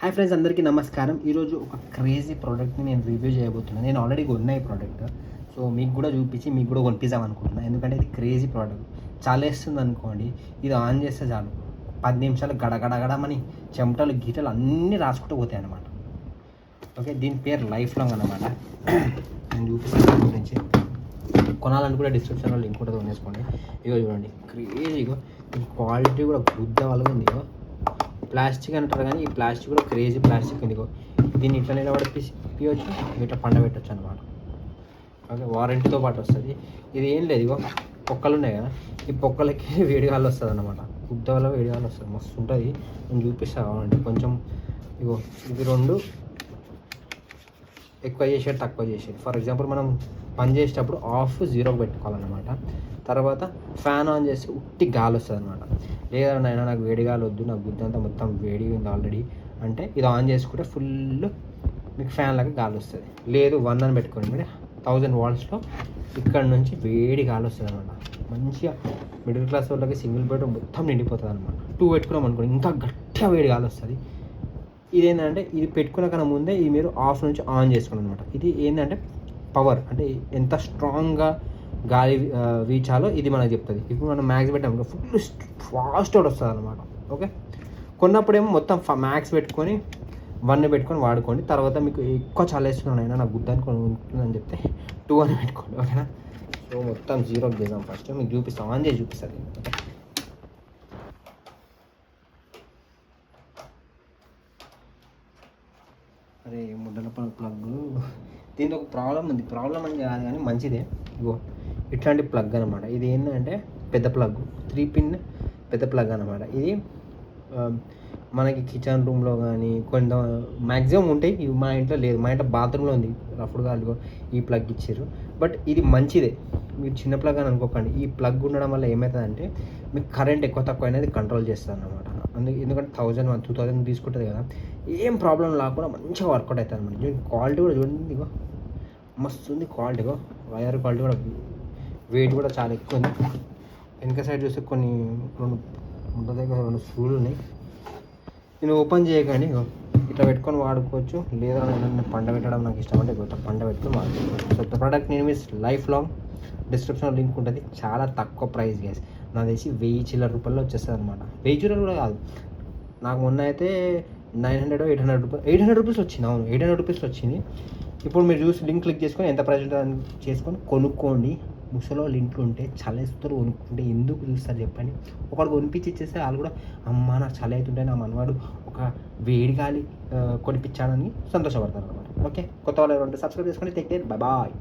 Hi friends, అందరికీ నమస్కారం. ఈరోజు ఒక క్రేజీ ప్రోడక్ట్ని నేను రివ్యూ చేయబోతున్నాను. నేను ఆల్రెడీ కొన్నా ఈ ప్రోడక్ట్. సో మీకు కూడా చూపించి మీకు కూడా కొనిపిద్దాం అనుకుంటున్నాను. ఎందుకంటే ఇది క్రేజీ ప్రోడక్ట్. చలేస్తుంది అనుకోండి, ఇది ఆన్ చేస్తే చాలు 10 నిమిషాలు గడగడగడమని చెమటలు గీటలు అన్నీ రాసుకుంటూ పోతాయి అన్నమాట. ఓకే, దీని పేరు లైఫ్ లాంగ్ అన్నమాట. నేను చూపిస్తాను గురించి. కొనాలనుకుంటే డిస్క్రిప్షన్లో లింక్ ఉంటుంది, కొనేసుకోండి. ఇగో చూడండి, క్రేజీగా క్వాలిటీ కూడా గుద్ద వాళ్ళగా ఉంది. ఇగో ప్లాస్టిక్ అంటారు కానీ ఈ ప్లాస్టిక్ కూడా క్రేజీ ప్లాస్టిక్ ఉంది. దీన్ని ఇట్లా నిలబడిపియవచ్చు, ఇట్లా పండబెట్టచ్చు అనమాట. ఓకే, వారంటీతో పాటు వస్తుంది. ఇది ఏం లేదు, ఇగో పొక్కలు ఉన్నాయి కదా, ఈ పొక్కలకి వేడిగాలు వస్తుంది అన్నమాట. గుద్ద వల్ల వేడిగాలు వస్తుంది, మస్తు ఉంటుంది. నేను చూపిస్తాను కావాలంటే కొంచెం. ఇగో ఇది రెండు ఎక్కువ చేసేది తక్కువ చేసేది. ఫర్ ఎగ్జాంపుల్ మనం పని చేసేటప్పుడు ఆఫ్ జీరోకి పెట్టుకోవాలన్నమాట. తర్వాత ఫ్యాన్ ఆన్ చేసి ఉట్టి గాలి వస్తుంది అనమాట. లేదా నాయన నాకు వేడి గాలి వద్దు, నాకు గుద్దంతా మొత్తం వేడి ఉంది ఆల్రెడీ అంటే ఇది ఆన్ చేసుకుంటే ఫుల్ మీకు ఫ్యాన్ లాగా గాలి వస్తుంది. లేదు 1 అని పెట్టుకోండి, మీరు 1000 వాట్స్లో ఇక్కడ నుంచి వేడి గాలి వస్తుంది అనమాట. మంచిగా మిడిల్ క్లాస్ వాళ్ళకి సింగిల్ బెడ్రూమ్ మొత్తం నిండిపోతుంది అనమాట. 2 పెట్టుకున్నాం అనుకోండి, ఇంకా గట్టిగా వేడి గాలి వస్తుంది. ఇదేంటంటే ఇది పెట్టుకున్న కన్నా ముందే ఇది మీరు ఆఫ్ నుంచి ఆన్ చేసుకోండి అనమాట. ఇది ఏంటంటే పవర్ అంటే ఎంత స్ట్రాంగ్గా గాలి వీచాలో ఇది మనకు చెప్తుంది. ఇప్పుడు మనం మ్యాక్స్ పెట్టాము ఫుల్ ఫాస్ట్ అవుట్ వస్తుంది అనమాట. ఓకే, కొన్నప్పుడేమో మొత్తం మ్యాక్స్ పెట్టుకొని 1 పెట్టుకొని వాడుకోండి. తర్వాత మీకు ఎక్కువ చల్లేస్తున్నాను అయినా నాకు గుద్ద అనుకోని ఉంటుందని చెప్తే 2 అని పెట్టుకోండి. ఓకేనా, సో మొత్తం జీరోకి చేద్దాం. ఫస్ట్ మీకు చూపిస్తాం, ఆన్ చేసి చూపిస్తుంది. ఓకే, అరే ముడ్డల ప్లగ్ దీంతో ఒక ప్రాబ్లం ఉంది. ప్రాబ్లం అని కాదు కానీ మంచిదే. ఇగో ఇట్లాంటి ప్లగ్ అనమాట. ఇది ఏంటంటే పెద్ద ప్లగ్, 3 పిన్ పెద్ద ప్లగ్ అనమాట. ఇది మనకి కిచెన్ రూమ్లో కానీ కొంత మ్యాక్సిమం ఉంటాయి. ఇవి మా ఇంట్లో లేదు, మా ఇంట్లో బాత్రూంలో ఉంది. రఫ్డ్ గాలిగో ఈ ప్లగ్ ఇచ్చారు. బట్ ఇది మంచిదే, మీరు చిన్న ప్లగ్ అని అనుకోకండి. ఈ ప్లగ్ ఉండడం వల్ల ఏమవుతుందంటే మీకు కరెంట్ ఎక్కువ తక్కువ అనేది కంట్రోల్ చేస్తుంది అన్నమాట. ఎందుకంటే 1000 2000 తీసుకుంటుంది కదా, ఏం ప్రాబ్లం లేకుండా మంచిగా వర్కౌట్ అవుతుంది అనమాట. క్వాలిటీ కూడా చూడండి, ఇగో మస్తు ఉంది క్వాలిటీ. ఇగో వైర్ క్వాలిటీ కూడా, వెయిట్ కూడా చాలా ఎక్కువ ఉంది. వెనక సైడ్ చూస్తే కొన్ని 2 స్క్రూలు ఉన్నాయి. నేను ఓపెన్ చేయగానే ఇట్లా పెట్టుకొని వాడుకోవచ్చు. లేదా నేను పండ పెట్టడం నాకు ఇష్టం అంటే ఇట్లా పండ పెట్టుకొని వాడుకోవచ్చు. So the product name is life long. డిస్క్రిప్షన్లో లింక్ ఉంటుంది. చాలా తక్కువ ప్రైస్ గైస్, నాకు తెలిసి 1000 చిల్లర రూపాయల్లో వచ్చేస్తుంది అనమాట. 1000 చిల్లర కూడా కాదు, నాకు మొన్న అయితే 900 800 రూపీస్ వచ్చింది. అవును, 800 రూపీస్లో వచ్చింది. ఇప్పుడు మీరు చూసి లింక్ క్లిక్ చేసుకొని ఎంత ప్రైస్ ఉంటుందని చేసుకొని కొనుక్కోండి. ముసలో లింక్లు ఉంటే చలేస్తారు, కొనుక్కుంటే ఎందుకు చూస్తారు చెప్పండి. ఒకడు కొనిపించి ఇచ్చేస్తే వాళ్ళు కూడా అమ్మ నాకు చలి అవుతుంటే నా మనవాడు ఒక వేడి గాలి కొనిపించాడని సంతోషపడతారు అనమాట. ఓకే, కొత్త వాళ్ళు ఎవరు ఉంటే సబ్స్క్రైబ్ చేసుకొని టేక్ కేర్, బాయ్.